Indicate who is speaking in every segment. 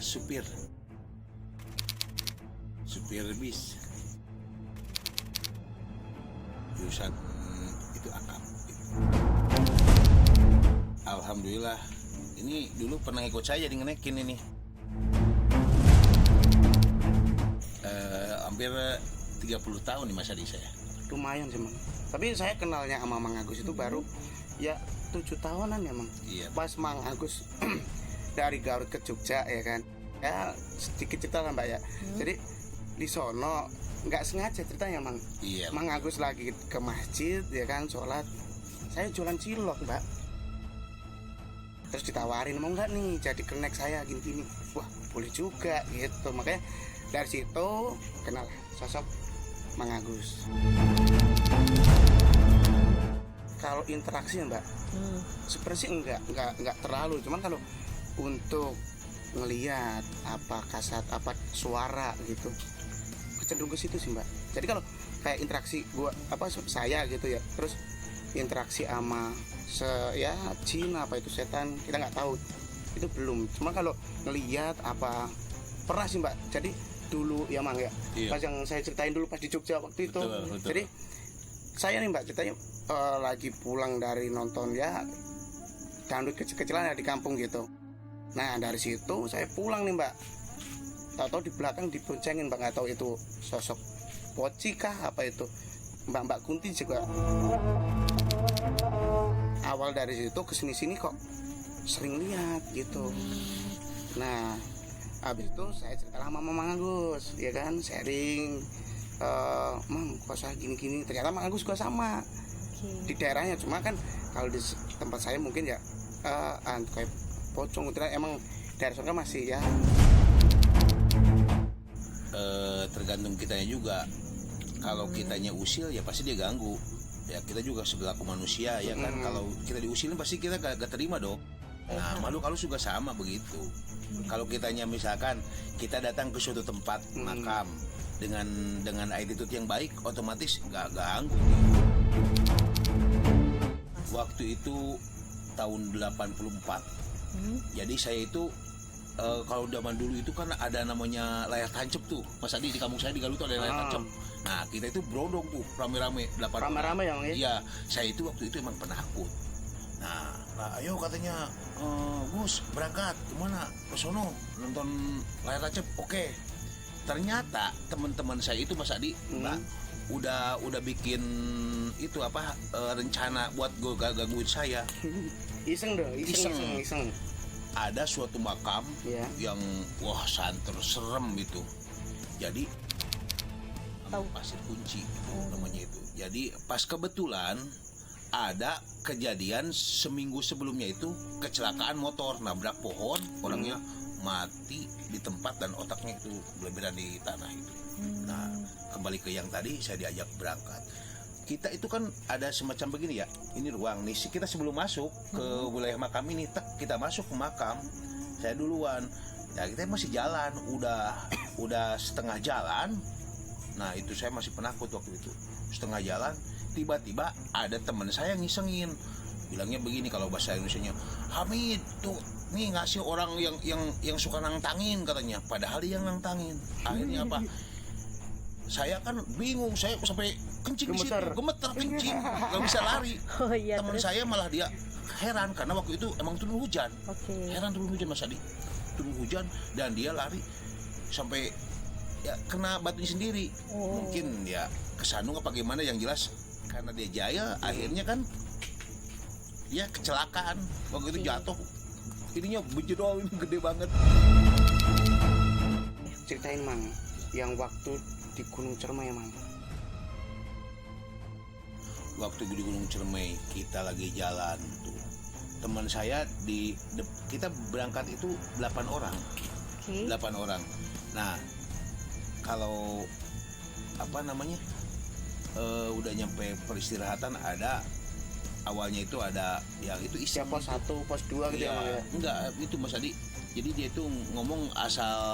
Speaker 1: supir bis jurusan itu akap gitu. Alhamdulillah ini dulu pernah ikut saya jadi ngenekin ini hampir 30 tahun nih masa di saya.
Speaker 2: Lumayan sih Mang. Tapi saya kenalnya sama Mang Agus itu baru ya 7 tahunan ya Mang.
Speaker 1: Iya.
Speaker 2: Pas Mang Agus dari Garut ke Jogja ya kan. Ya sedikit cerita lah Mbak ya. Jadi di sono nggak sengaja ceritanya Mang.
Speaker 1: Iya.
Speaker 2: Mang Agus lagi ke masjid ya kan sholat. Saya jualan cilok Mbak. Terus ditawarin mau nggak nih jadi kenek saya gini-gini. Wah boleh juga gitu. Makanya dari situ kenal sosok Mang Agus. Kalau interaksi ya Mbak, sebenarnya enggak terlalu. Cuman kalau untuk ngelihat apa kasat apa suara gitu, cenderung ke situ sih Mbak. Jadi kalau kayak interaksi gua apa saya gitu ya, terus interaksi sama ya jin apa itu setan kita nggak tahu, itu belum. Cuma kalau ngelihat apa pernah sih Mbak. Jadi dulu ya Mang ya,
Speaker 1: iya.
Speaker 2: Pas yang saya ceritain dulu pas di Jogja waktu itu.
Speaker 1: Betul.
Speaker 2: Jadi saya nih Mbak ceritanya lagi pulang dari nonton ya dangdut kecil-kecilan ya di kampung gitu. Nah dari situ saya pulang nih Mbak, tahu-tahu di belakang diboncengin Mbak, nggak tahu itu sosok poci kah apa itu Mbak Kunti juga. Awal dari situ kesini-sini kok sering lihat gitu. Nah habis itu saya cerita sama Mang Agus ya kan, sharing Mang kok saya gini-gini, ternyata Mang Agus juga sama di daerahnya. Cuma kan kalau di tempat saya mungkin ya kayak pocong gitu, emang daerah sana masih ya
Speaker 1: tergantung kitanya juga. Kalau kitanya usil ya pasti dia ganggu ya, kita juga sebelaku manusia ya kan. Kalau kita diusilin pasti kita gak terima dong. Nah makhluk halus juga sama begitu. Kalau kitanya misalkan kita datang ke suatu tempat makam dengan attitude yang baik, otomatis nggak ganggu. Waktu itu tahun 84. Jadi saya itu kalau zaman dulu itu kan ada namanya layar tancap tuh, Mas Adi, di kampung saya di Galuh tuh ada layar tancap. Nah kita itu berodong tuh rame-rame 8 orang.
Speaker 2: rame-rame yang ya.
Speaker 1: Iya, saya itu waktu itu emang penakut. Nah, ayo katanya Gus berangkat kemana? Ke sono nonton layar tancap. Oke. Ternyata teman-teman saya itu Mas Adi, Mbak, udah bikin itu apa rencana buat gangguin saya.
Speaker 2: Iseng. Ada
Speaker 1: suatu makam yang wah santer serem itu. Jadi pasir kunci namanya itu. Jadi pas kebetulan ada kejadian seminggu sebelumnya itu kecelakaan motor nabrak pohon, orangnya mati di tempat dan otaknya itu benar-benar di tanah itu. Nah kembali ke yang tadi saya diajak berangkat. Kita itu kan ada semacam begini ya, ini ruang nih, kita sebelum masuk ke wilayah makam ini, kita masuk ke makam, saya duluan, ya kita masih jalan, udah setengah jalan. Nah itu saya masih penakut waktu itu, setengah jalan, tiba-tiba ada teman saya ngisengin, bilangnya begini kalau bahasa Indonesianya, Hamid tuh nih ngasih orang yang suka nantangin katanya, padahal dia yang nantangin. Akhirnya apa? Saya kan bingung, saya sampai kencing di situ, gemeter kencing, nggak bisa lari. Teman saya malah dia heran karena waktu itu emang turun hujan. Heran turun hujan Mas Adi, turun hujan dan dia lari sampai ya kena batunya sendiri. Mungkin ya kesandung apa gimana, yang jelas karena dia jaya akhirnya kan ya kecelakaan. Waktu itu jatuh, ininya bejedol, ini gede banget.
Speaker 2: Ceritain Mang yang waktu di Gunung Cermai Mang.
Speaker 1: Waktu di Gunung Cermai kita lagi jalan tuh, teman saya kita berangkat itu 8 orang. 8 orang. Nah kalau apa namanya udah nyampe peristirahatan, ada awalnya itu ada yang itu
Speaker 2: ya pos 1, pos 2 gitu ya Mang ya.
Speaker 1: Enggak, itu Mas Adi. Jadi dia itu ngomong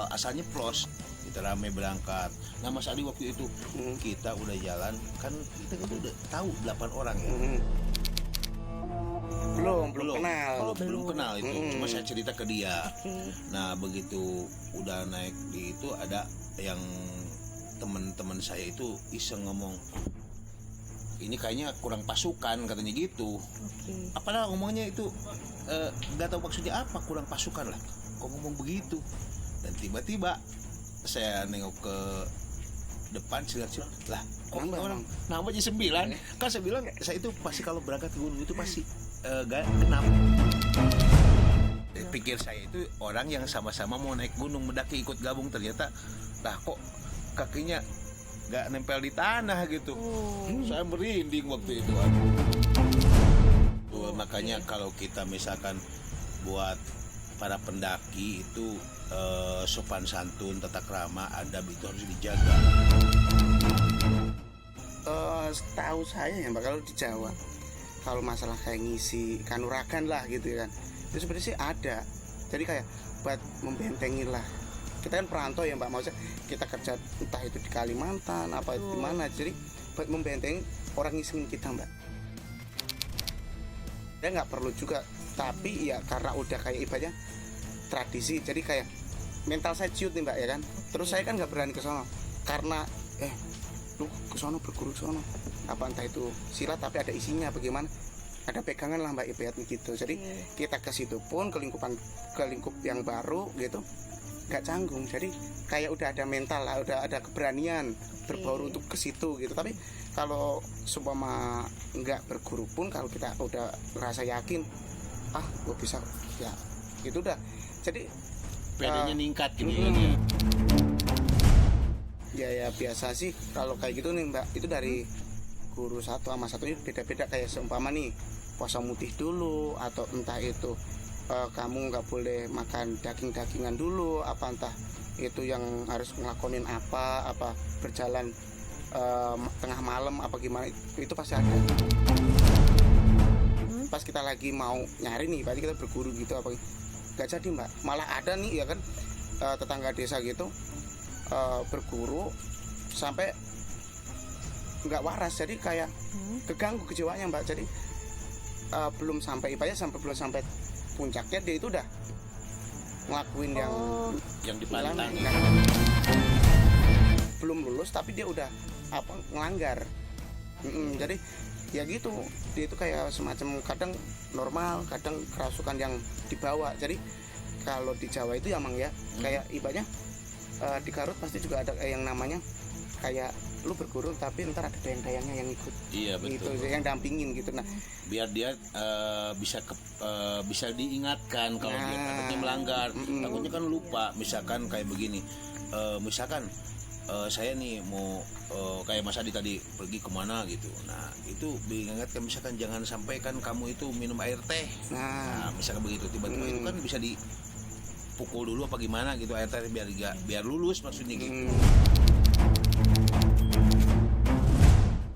Speaker 1: asalnya plos. Kita rame berangkat. Nah Mas Adi waktu itu kita udah jalan kan, kita udah tahu 8 orang ya.
Speaker 2: belum kenal.
Speaker 1: Oh, belum kenal itu. Cuma saya cerita ke dia.
Speaker 3: Oke.
Speaker 1: Nah, begitu udah naik di itu, ada yang teman-teman saya itu iseng ngomong, ini kayaknya kurang pasukan katanya gitu.
Speaker 3: Oke.
Speaker 1: Apalah ngomongnya itu nggak tahu maksudnya apa, kurang pasukan lah. Kok ngomong begitu? Dan tiba-tiba saya nengok ke depan, silat lah. Kok
Speaker 2: Nambah,
Speaker 1: orang
Speaker 2: Bang.
Speaker 1: nambah jadi 9? Kan saya bilang saya itu pasti kalau berangkat ke gunung itu pasti genap. Pikir saya itu orang yang sama-sama mau naik gunung mendaki ikut gabung, ternyata lah kok kakinya nggak nempel di tanah gitu. Saya merinding waktu itu. Tuh, makanya kalau kita misalkan buat para pendaki itu sopan santun, tata krama, adab itu harus dijaga.
Speaker 2: Setahu saya ya Mbak, kalau di Jawa kalau masalah kayak ngisi kanuragan lah gitu kan, itu sebenarnya sih ada. Jadi kayak buat membentengi lah. Kita kan perantau ya Mbak, maksudnya kita kerja entah itu di Kalimantan apa di mana, jadi buat membentengi orang ngisengin kita Mbak. Ya nggak perlu juga, tapi ya karena udah kayak ibaratnya tradisi, jadi kayak mental saya ciut nih Mbak ya kan. Terus saya kan nggak berani ke sono karena lu ke sono berguru ke sono, apa entah itu silat tapi ada isinya bagaimana, ada pegangan lah Mbak ibaratnya gitu. Jadi kita ke situ pun ke lingkup yang baru gitu nggak canggung, jadi kayak udah ada mental lah, udah ada keberanian berbaur untuk ke situ gitu. Tapi kalau seumpama nggak berguru pun, kalau kita udah rasa yakin gue bisa ya itu udah, jadi
Speaker 1: Pedenya ningkat gitu
Speaker 2: ya biasa sih kalau kayak gitu nih Mbak. Itu dari guru satu sama satu itu beda-beda, kayak seumpama nih puasa mutih dulu, atau entah itu kamu nggak boleh makan daging-dagingan dulu, apa entah itu yang harus ngelakonin apa berjalan tengah malam apa gimana, itu pasti ada. Pas kita lagi mau nyari nih, berarti kita berguru gitu apa nggak jadi Mbak. Malah ada nih ya kan tetangga desa gitu berguru sampai nggak waras, jadi kayak keganggu kejiwaannya Mbak. Jadi belum sampai belum sampai puncaknya dia itu udah ngelakuin
Speaker 1: yang dipantang.
Speaker 2: Belum lulus tapi dia udah ngelanggar. Jadi ya gitu, dia itu kayak semacam kadang normal, kadang kerasukan yang dibawa. Jadi kalau di Jawa itu ya Mang ya, kayak ibaratnya di Garut pasti juga ada yang namanya kayak lu berguru tapi ntar ada dayang-dayangnya yang ikut.
Speaker 1: Iya betul.
Speaker 2: Gitu, yang dampingin gitu. Nah,
Speaker 1: biar dia bisa diingatkan kalau dia takutnya melanggar, takutnya kan lupa. Misalkan kayak begini, misalkan saya nih mau kayak Mas Adi tadi pergi kemana gitu. Nah itu diingatkan, misalkan jangan sampai kan kamu itu minum air teh. Nah misalkan begitu, tiba-tiba itu kan bisa dipukul dulu apa gimana gitu air teh biar lulus maksudnya gitu.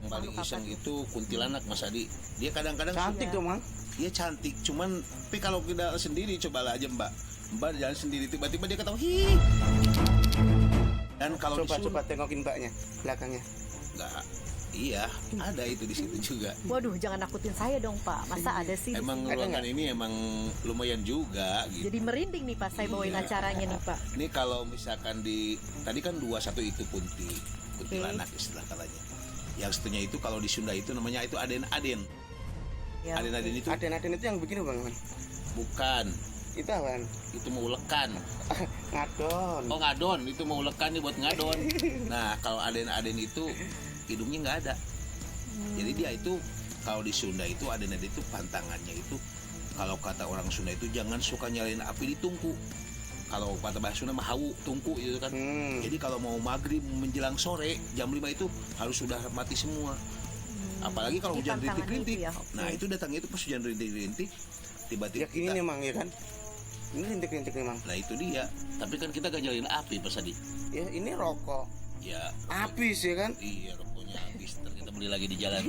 Speaker 1: Yang paling iseng itu kuntilanak Mas Adi. Dia kadang-kadang
Speaker 2: cantik tuh Mang.
Speaker 1: Dia cantik, cuman tapi kalau kita sendiri cobalah aja Mbak jalan sendiri tiba-tiba dia ketawa hi. Dan kalau
Speaker 2: coba tengokin Mbaknya belakangnya.
Speaker 1: Enggak. Iya, ada itu di situ juga.
Speaker 3: Waduh, jangan nakutin saya dong Pak. Masa ada sih?
Speaker 1: Emang ruangan ini emang lumayan juga gitu.
Speaker 3: Jadi merinding nih Pak, saya bawain acaranya nih Pak.
Speaker 1: Ini kalau misalkan tadi kan 21 itu kuntilanak istilah katanya. Yang satunya itu kalau di Sunda itu namanya itu aden-aden.
Speaker 3: Ya,
Speaker 1: Aden-aden itu
Speaker 2: yang begini Bang.
Speaker 1: bukan.
Speaker 2: Itu apaan?
Speaker 1: Itu mau ulekan.
Speaker 2: Ngadon.
Speaker 1: Oh ngadon, itu mau ulekan nih buat ngadon. Nah kalau aden-aden itu hidungnya nggak ada. Jadi dia itu kalau di Sunda itu aden-aden itu pantangannya itu, kalau kata orang Sunda itu jangan suka nyalain api di tungku. Kalau kata bahasa Sunda mah hawu tungku itu kan. Jadi kalau mau maghrib menjelang sore jam 5 itu harus sudah mati semua. Apalagi kalau hujan rintik-rintik.
Speaker 3: Ya,
Speaker 1: Nah itu datangnya itu pas hujan rintik-rintik tiba-tiba.
Speaker 2: Ya gini nih Mang ya kan. Ini rintik-rintik nih Mang.
Speaker 1: Nah itu dia. Tapi kan kita gak nyalain api pas tadi.
Speaker 2: Ya ini rokok.
Speaker 1: Ya.
Speaker 2: Habis ya kan?
Speaker 1: Iya rokoknya habis. Ntar kita beli lagi di jalan.